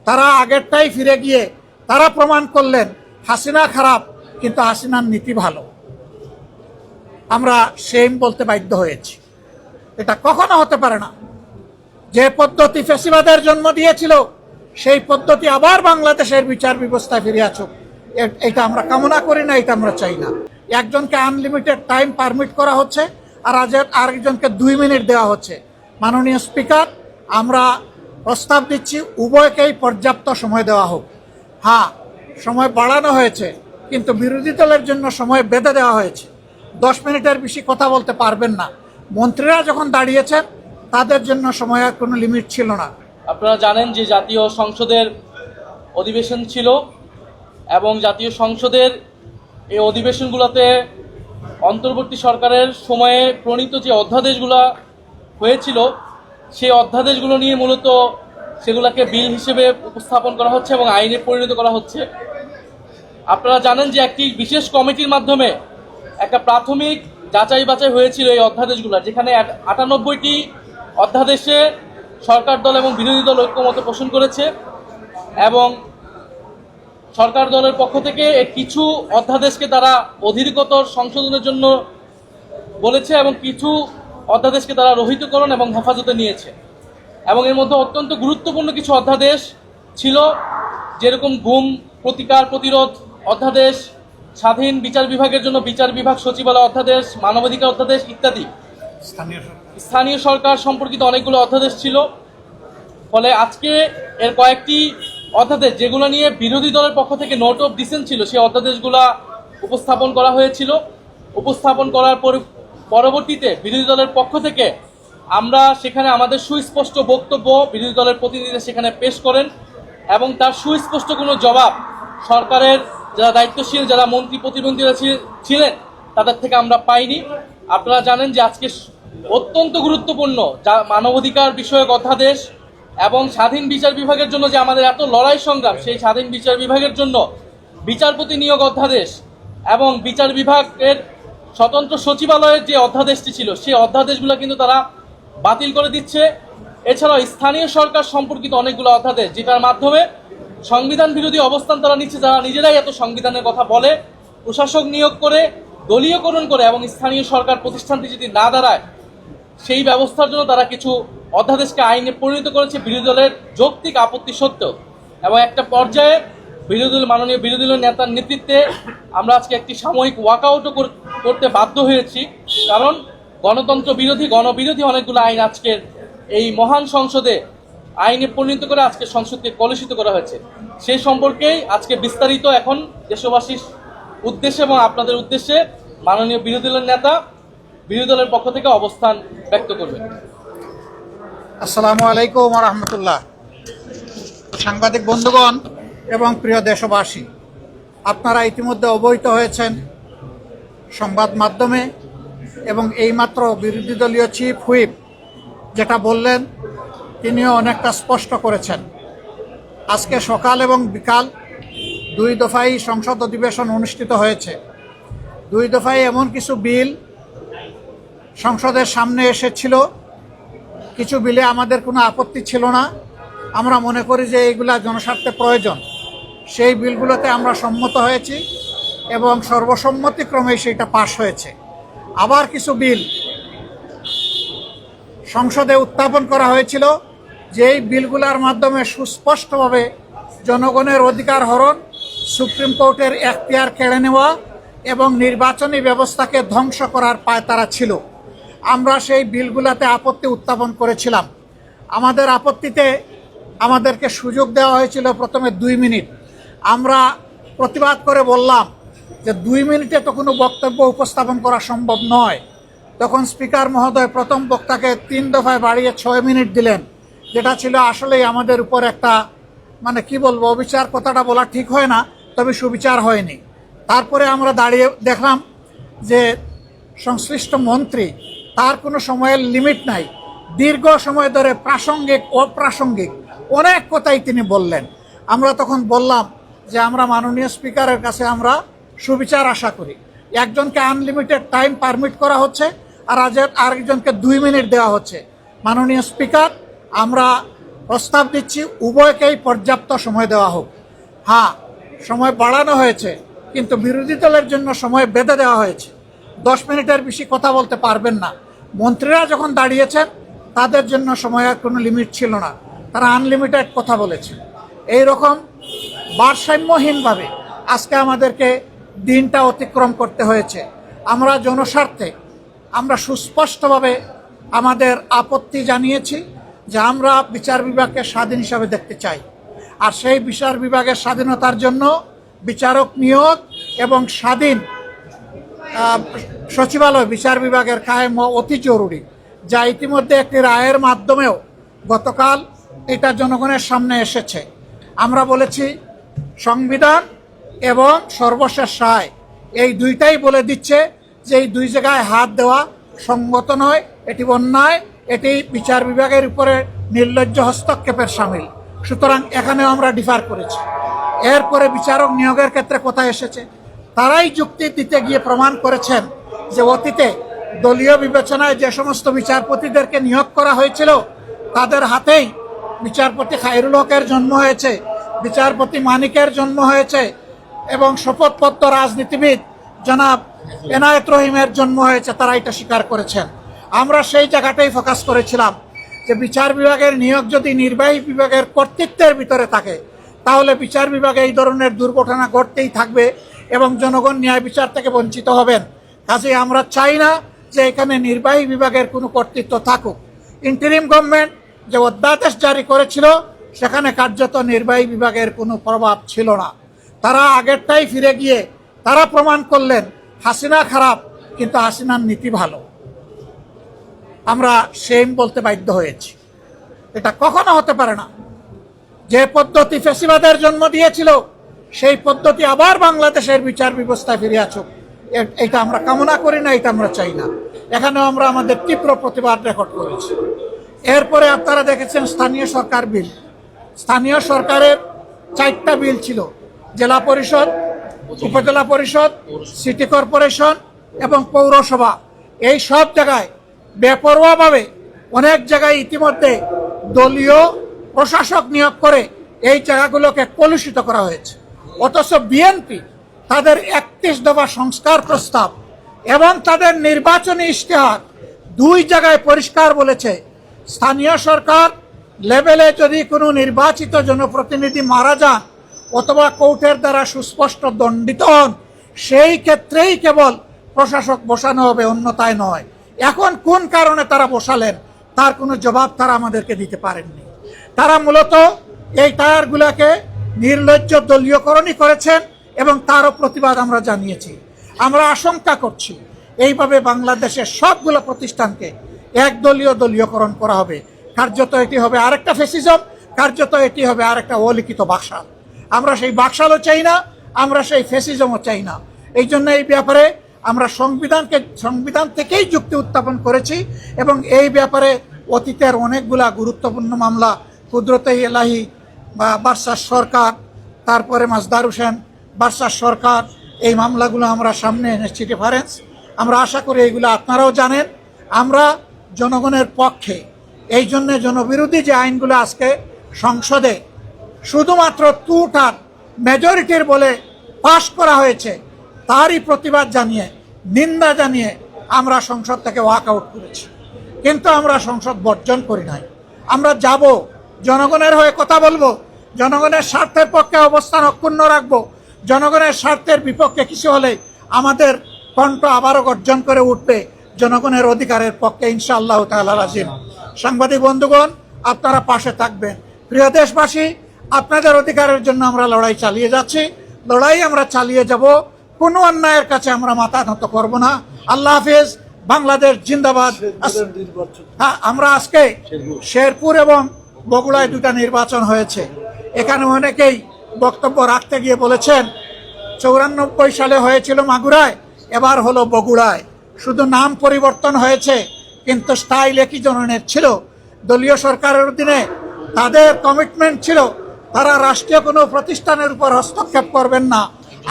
তারা আগেরটাই ফিরে গিয়ে তারা প্রমাণ করলেন হাসিনা খারাপ কিন্তু হাসিনার নীতি ভালো। আমরা সেম বলতে বাধ্য হয়েছি। এটা কখনো হতে পারে না। যে পদ্ধতি ফ্যাসিবাদের জন্ম দিয়েছিল সেই পদ্ধতি আবার বাংলাদেশের বিচার ব্যবস্থায় ফিরে আসুক, এটা আমরা কামনা করি না, এটা আমরা চাই না। একজনকে আনলিমিটেড টাইম পারমিট করা হচ্ছে আর আরেকজনকে 2 মিনিট দেওয়া হচ্ছে। মাননীয় স্পিকার, আমরা প্রস্তাব দিচ্ছি উভয়কেই পর্যাপ্ত সময় দেওয়া হোক। হ্যাঁ, সময় বাড়ানো হয়েছে কিন্তু বিরোধী দলের জন্য সময় বেঁধে দেওয়া হয়েছে। 10 মিনিটের বেশি কথা বলতে পারবেন না। মন্ত্রীরা যখন দাঁড়িয়েছেন তাদের জন্য সময়ের কোনো লিমিট ছিল না। আপনারা জানেন যে জাতীয় সংসদের অধিবেশন ছিল এবং জাতীয় সংসদের এই অধিবেশনগুলোতে অন্তর্বর্তী সরকারের সময়ে প্রণীত যে অধ্যাদেশগুলো হয়েছিল সেই অধ্যাদেশগুলো নিয়ে মূলত সেগুলোকে বিল হিসেবে উপস্থাপন করা হচ্ছে এবং আইনে পরিণত করা হচ্ছে। আপনারা জানেন যে একটি বিশেষ কমিটির মাধ্যমে একটা প্রাথমিক যাচাই বাছাই হয়েছিল এই অধ্যাদেশগুলো, যেখানে 98টি অধ্যাদেশে সরকার দল এবং বিরোধী দল ঐক্যমত পোষণ করেছে এবং সরকার দলের পক্ষ থেকে কিছু অধ্যাদেশকে তারা অধিকতর সংশোধনের জন্য বলেছে এবং কিছু অধ্যাদেশকে তারা রহিতকরণ এবং হেফাজতে নিয়েছে। এবং এর মধ্যে অত্যন্ত গুরুত্বপূর্ণ কিছু অধ্যাদেশ ছিল, যেরকম গুম প্রতিকার প্রতিরোধ অধ্যাদেশ, স্বাধীন বিচার বিভাগের জন্য বিচার বিভাগ সচিবালয় অধ্যাদেশ, মানবাধিকার অধ্যাদেশ ইত্যাদি। স্থানীয় সরকার সম্পর্কিত অনেকগুলো অধ্যাদেশ ছিল। ফলে আজকে এর কয়েকটি অধ্যাদেশ যেগুলো নিয়ে বিরোধী দলের পক্ষ থেকে নোট অফ ডিসেন্ট ছিল সেই অধ্যাদেশগুলো উপস্থাপন করা হয়েছিল। উপস্থাপন করার পরবর্তীতে বিরোধী দলের পক্ষ থেকে আমরা সেখানে আমাদের সুস্পষ্ট বক্তব্য বিরোধী দলের প্রতিনিধিরা সেখানে পেশ করেন এবং তার সুস্পষ্ট কোনো জবাব সরকারের যারা দায়িত্বশীল যারা মন্ত্রী প্রতিমন্ত্রীরা ছিলেন তাদের থেকে আমরা পাইনি। আপনারা জানেন যে আজকে অত্যন্ত গুরুত্বপূর্ণ যা মানবাধিকার বিষয়ক অধ্যাদেশ এবং স্বাধীন বিচার বিভাগের জন্য যে আমাদের এত লড়াই সংগ্রাম, সেই স্বাধীন বিচার বিভাগের জন্য বিচারপতি নিয়োগ অধ্যাদেশ এবং বিচার বিভাগের স্বতন্ত্র সচিবালয়ের যে অধ্যাদেশটি ছিল সেই অধ্যাদেশগুলো কিন্তু তারা বাতিল করে দিচ্ছে। এছাড়াও স্থানীয় সরকার সম্পর্কিত অনেকগুলো অধ্যাদেশ যেটার মাধ্যমে সংবিধান বিরোধী অবস্থান তারা নিচ্ছে, যারা নিজেরাই এত সংবিধানের কথা বলে, প্রশাসক নিয়োগ করে দলীয়করণ করে এবং স্থানীয় সরকার প্রতিষ্ঠানটি যদি না দাঁড়ায় সেই ব্যবস্থার জন্য তারা কিছু অধ্যাদেশকে আইনে পরিণত করেছে বিরোধী দলের যৌক্তিক আপত্তি সত্ত্বেও। এবং একটা পর্যায়ে মাননীয় বিরোধী দলের নেতার নেতৃত্বে আমরা আজকে একটি সাময়িক ওয়াকআউটও করতে বাধ্য হয়েছি, কারণ গণতন্ত্র বিরোধী গণবিরোধী অনেকগুলো আইন আজকের এই মহান সংসদে আইনে পরিণত করে আজকে সংসদকে কলুষিত করা হয়েছে। সেই সম্পর্কেই আজকে বিস্তারিত এখন দেশবাসীর উদ্দেশ্যে এবং আপনাদের উদ্দেশ্যে মাননীয় বিরোধী দলের নেতা বিরোধী দলের পক্ষ থেকে অবস্থান ব্যক্ত করবেন। আসসালামু আলাইকুম ওয়া রাহমাতুল্লাহ। সাংবাদিক বন্ধুগণ এবং প্রিয় দেশবাসী, আপনারা ইতিমধ্যে অবহিত হয়েছেন সংবাদ মাধ্যমে এবং এইমাত্র বিরোধী দলীয় চিফ হুইপ যেটা বললেন তিনিও অনেকটা স্পষ্ট করেছেন। আজকে সকাল এবং বিকাল 2 দফায় সংসদ অধিবেশন অনুষ্ঠিত হয়েছে। 2 দফায় এমন কিছু বিল সংসদের সামনে এসেছিল, কিছু বিলে আমাদের কোনো আপত্তি ছিল না। আমরা মনে করি যে এইগুলা জনস্বার্থে প্রয়োজন, সেই বিলগুলোতে আমরা সম্মত হয়েছি এবং সর্বসম্মতিক্রমে সেটা পাশ হয়েছে। আবার কিছু বিল সংসদে উত্থাপন করা হয়েছিল, যেই বিলগুলোর মাধ্যমে সুস্পষ্টভাবে জনগণের অধিকার হরণ, সুপ্রিম কোর্টের এখতিয়ার কেড়ে নেওয়া এবং নির্বাচনী ব্যবস্থাকে ধ্বংস করার পায়তারা ছিল। আমরা সেই বিলগুলোতে আপত্তি উত্থাপন করেছিলাম। আমাদের আপত্তিতে আমাদেরকে সুযোগ দেওয়া হয়েছিল প্রথমে 2 মিনিট। আমরা প্রতিবাদ করে বললাম যে 2 মিনিটে তো কোনো বক্তব্য উপস্থাপন করা সম্ভব নয়। তখন স্পিকার মহোদয় প্রথম বক্তাকে 3 দফায় বাড়িয়ে 6 মিনিট দিলেন, যেটা ছিল আসলেই আমাদের উপর একটা কি বলবো, অবিচার কথাটা বলা ঠিক হয় না, তবে সুবিচার হয়নি। তারপরে আমরা দাঁড়িয়ে দেখলাম যে সংশ্লিষ্ট মন্ত্রী, তার কোনো সময়ের লিমিট নাই, দীর্ঘ সময় ধরে প্রাসঙ্গিক অপ্রাসঙ্গিক অনেক কথাই তিনি বললেন। আমরা তখন বললাম যে আমরা মাননীয় স্পিকারের কাছে আমরা সুবিচার আশা করি। একজনকে আনলিমিটেড টাইম পারমিট করা হচ্ছে আর আরেকজনকে 2 মিনিট দেওয়া হচ্ছে। মাননীয় স্পিকার, আমরা প্রস্তাব দিচ্ছি উভয়কেই পর্যাপ্ত সময় দেওয়া হোক। হ্যাঁ, সময় বাড়ানো হয়েছে, কিন্তু বিরোধী দলের জন্য সময় বেঁধে দেওয়া হয়েছে। 10 মিনিটের বেশি কথা বলতে পারবেন না। মন্ত্রীরা যখন দাঁড়িয়েছেন তাদের জন্য সময়ের কোনো লিমিট ছিল না, তারা আনলিমিটেড কথা বলেছে। এই রকম ভারসাম্যহীনভাবে আজকে আমাদেরকে দিনটা অতিক্রম করতে হয়েছে। আমরা জনস্বার্থে আমরা সুস্পষ্টভাবে আমাদের আপত্তি জানিয়েছি যে আমরা বিচার বিভাগকে স্বাধীন হিসাবে দেখতে চাই, আর সেই বিচার বিভাগের স্বাধীনতার জন্য বিচারক নিয়োগ এবং স্বাধীন সচিবালয় বিচার বিভাগের কায়েম অতি জরুরি, যা ইতিমধ্যে একটি রায়ের মাধ্যমেও গতকাল এটা জনগণের সামনে এসেছে। আমরা বলেছি সংবিধান এবং সর্বশেষ রায় এই দুইটাই বলে দিচ্ছে যে এই দুই জায়গায় হাত দেওয়া সঙ্গত নয়, এটি অন্যায়, এটি বিচার বিভাগের উপরে নির্লজ্জ হস্তক্ষেপের সামিল। সুতরাং এখানেও আমরা ডিফার করেছি। এরপরে বিচারক নিয়োগের ক্ষেত্রে কথা এসেছে, তারাই যুক্তি দিতে গিয়ে প্রমাণ করেছেন যে অতীতে দলীয় বিবেচনায় যে সমস্ত বিচারপতিদেরকে নিয়োগ করা হয়েছিল তাদের হাতেই বিচারপতি খায়রুল হকের জন্ম হয়েছে, বিচারপতি মানিকের জন্ম হয়েছে এবং শপথপত্র রাজনীতিবিদ জনাব এনায়েত রহিমের জন্ম হয়েছে। তারা এটা স্বীকার করেছেন। আমরা সেই জায়গাটাই ফোকাস করেছিলাম যে বিচার বিভাগের নিয়োগ যদি নির্বাহী বিভাগের কর্তৃত্বের ভিতরে থাকে তাহলে বিচার বিভাগে এই ধরনের দুর্ঘটনা ঘটতেই থাকবে এবং জনগণ ন্যায় বিচার থেকে বঞ্চিত হবেন। কাজেই আমরা চাই না যে এখানে নির্বাহী বিভাগের কোনো কর্তৃত্ব থাকুক। ইন্টারিম গভর্নমেন্ট যে অধ্যাদেশ জারি করেছিল সেখানে কার্যত নির্বাহী বিভাগের কোনো প্রভাব ছিল না। তারা আগেরটাই ফিরে গিয়ে তারা প্রমাণ করলেন হাসিনা খারাপ কিন্তু হাসিনার নীতি ভালো। আমরা সেম বলতে বাধ্য হয়েছি। এটা কখনো হতে পারে না। যে পদ্ধতি ফ্যাসিবাদের জন্ম দিয়েছিল সেই পদ্ধতি আবার বাংলাদেশের বিচার ব্যবস্থায় ফিরে আসুক, এটা আমরা কামনা করি না, এটা আমরা চাই না। এখানেও আমরা আমাদের তীব্র প্রতিবাদ রেকর্ড করেছি। এরপরে আপনারা দেখেছেন স্থানীয় সরকার বিল। স্থানীয় সরকারের 4টা বিল ছিল, জেলা পরিষদ, উপজেলা পরিষদ, সিটি কর্পোরেশন এবং পৌরসভা। এই সব জায়গায় বেপরোয়াভাবে অনেক জায়গায় ইতিমধ্যে দলীয় প্রশাসক নিয়োগ করে এই জায়গাগুলোকে কলুষিত করা হয়েছে। অথচ বিএনপি তাদের 31 দফা সংস্কার প্রস্তাব এবং তাদের নির্বাচনী ইশতেহার 2 জায়গায় পরিষ্কার বলেছে স্থানীয় সরকার লেভেলে যদি কোনো নির্বাচিত জনপ্রতিনিধি মারা যান অথবা কোর্টের দ্বারা সুস্পষ্ট দণ্ডিত হন সেই ক্ষেত্রেই কেবল প্রশাসক বসানো হবে, অন্যথায় নয়। এখন কোন কারণে তারা বসালেন তার কোনো জবাব তারা আমাদেরকে দিতে পারেননি। তারা মূলত এই টায়ারগুলোকে নির্লজ্জ দলীয়করণই করেছেন এবং তারও প্রতিবাদ আমরা জানিয়েছি। আমরা আশঙ্কা করছি এইভাবে বাংলাদেশের সবগুলো প্রতিষ্ঠানকে দলীয়করণ করা হবে। কার্যত এটি হবে আরেকটা ফ্যাসিজম, কার্যত এটি হবে আরেকটা অলিখিত বাকশাল। আমরা সেই বাকশালও চাই না, আমরা সেই ফ্যাসিজমও চাই না। এই জন্য এই ব্যাপারে আমরা সংবিধান থেকেই যুক্তি উত্থাপন করেছি এবং এই ব্যাপারে অতীতের অনেকগুলা গুরুত্বপূর্ণ মামলা, কুদরতে এলাহি বা বার্সার সরকার, তারপরে মাজদার হোসেন বার্সার সরকার, এই মামলাগুলো আমরা সামনে এনেছি রেফারেন্স। আমরা আশা করি এইগুলো আপনারাও জানেন। আমরা জনগণের পক্ষে, এই জন্যে জনবিরোধী যে আইনগুলো আজকে সংসদে শুধুমাত্র টুটার মেজরিটির বলে পাশ করা হয়েছে তারই প্রতিবাদ জানিয়ে, নিন্দা জানিয়ে আমরা সংসদ থেকে ওয়াক আউট করেছি। কিন্তু আমরা সংসদ বর্জন করি নাই। আমরা যাব, জনগণের হয়ে কথা বলবো, জনগণের স্বার্থের পক্ষে অবস্থান অক্ষুণ্ণ রাখবো। জনগণের স্বার্থের বিপক্ষে কিছু হলে আমাদের কণ্ঠ আবারও গর্জন করে উঠবে জনগণের অধিকারের পক্ষে ইনশাআল্লাহ তাআলা রাজিম। সাংবাদিক বন্ধুগণ, আপনারা পাশে থাকবেন। প্রিয় দেশবাসী, আপনাদের অধিকারের জন্য আমরা লড়াই চালিয়ে যাচ্ছি, লড়াই আমরা চালিয়ে যাব। কোনো অন্যায়ের কাছে আমরা মাথা নত করব না। আল্লাহ হাফেজ। বাংলাদেশ জিন্দাবাদ। হ্যাঁ, আমরা আজকে শেরপুর এবং বগুড়ায় 2টা নির্বাচন হয়েছে। এখানে অনেকেই বক্তব্য রাখতে গিয়ে বলেছেন 94 সালে হয়েছিল মাগুরায়, এবার হলো বগুড়ায়। শুধু নাম পরিবর্তন হয়েছে কিন্তু স্টাইল একই ধরনের ছিল। দলীয় সরকারের অধীনে তাদের কমিটমেন্ট ছিল তারা রাষ্ট্রীয় কোনো প্রতিষ্ঠানের উপর হস্তক্ষেপ করবেন না।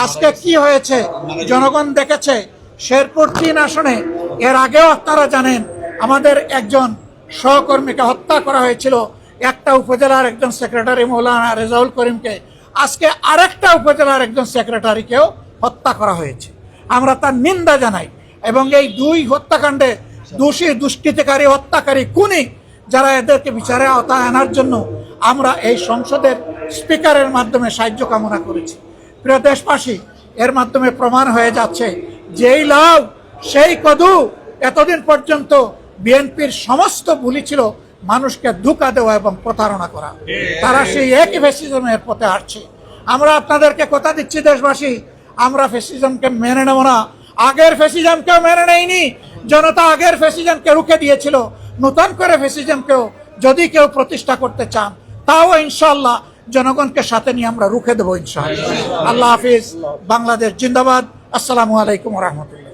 আজকে কি হয়েছে জনগণ দেখেছে। শেরপুর 3 আসনে এর আগেও আপনারা জানেন আমাদের একজন সহকর্মীকে হত্যা করা হয়েছিল একটা উপজেলার একজন সেক্রেটারি মৌলানা রেজাউল করিমকে, আজকে আরেকটা উপজেলার একজন সেক্রেটারিকেও হত্যা করা হয়েছে। আমরা তার নিন্দা জানাই এবং এই দুই হত্যাকাণ্ডে দোষী, দুষ্কৃতিকারী, হত্যাকারী, খুনি যারা, এদেরকে বিচারে আওতায় আনার জন্য আমরা এই সংসদের স্পিকারের মাধ্যমে সাহায্য কামনা করেছি। প্রিয় দেশবাসী, এর মাধ্যমে প্রমাণ হয়ে যাচ্ছে যেই লাউ সেই কদু। এতদিন পর্যন্ত বিএনপির সমস্ত ভুলই ছিল মানুষকে ধোঁকা দেওয়া এবং প্রতারণা করা। তারা সেই একই ফ্যাসিজমের পথে হাঁটছে। আমরা আপনাদেরকে কথা দিচ্ছি দেশবাসী, আমরা ফ্যাসিজমকে মেনে নেব না। আগের ফ্যাসিজমকেও মেনে নেয়নি জনতা, আগের ফ্যাসিজমকে রুখে দিয়েছিল। নতুন করে ফ্যাসিজমকেও যদি কেউ প্রতিষ্ঠা করতে চান, তাও ইনশাআল্লাহ জনগণকে সাথে নিয়ে আমরা রুখে দেবো ইনশাআল্লাহ। আল্লাহ হাফিজ। বাংলাদেশ জিন্দাবাদ। আসসালামু আলাইকুম ওয়া রাহমাতুল্লাহ।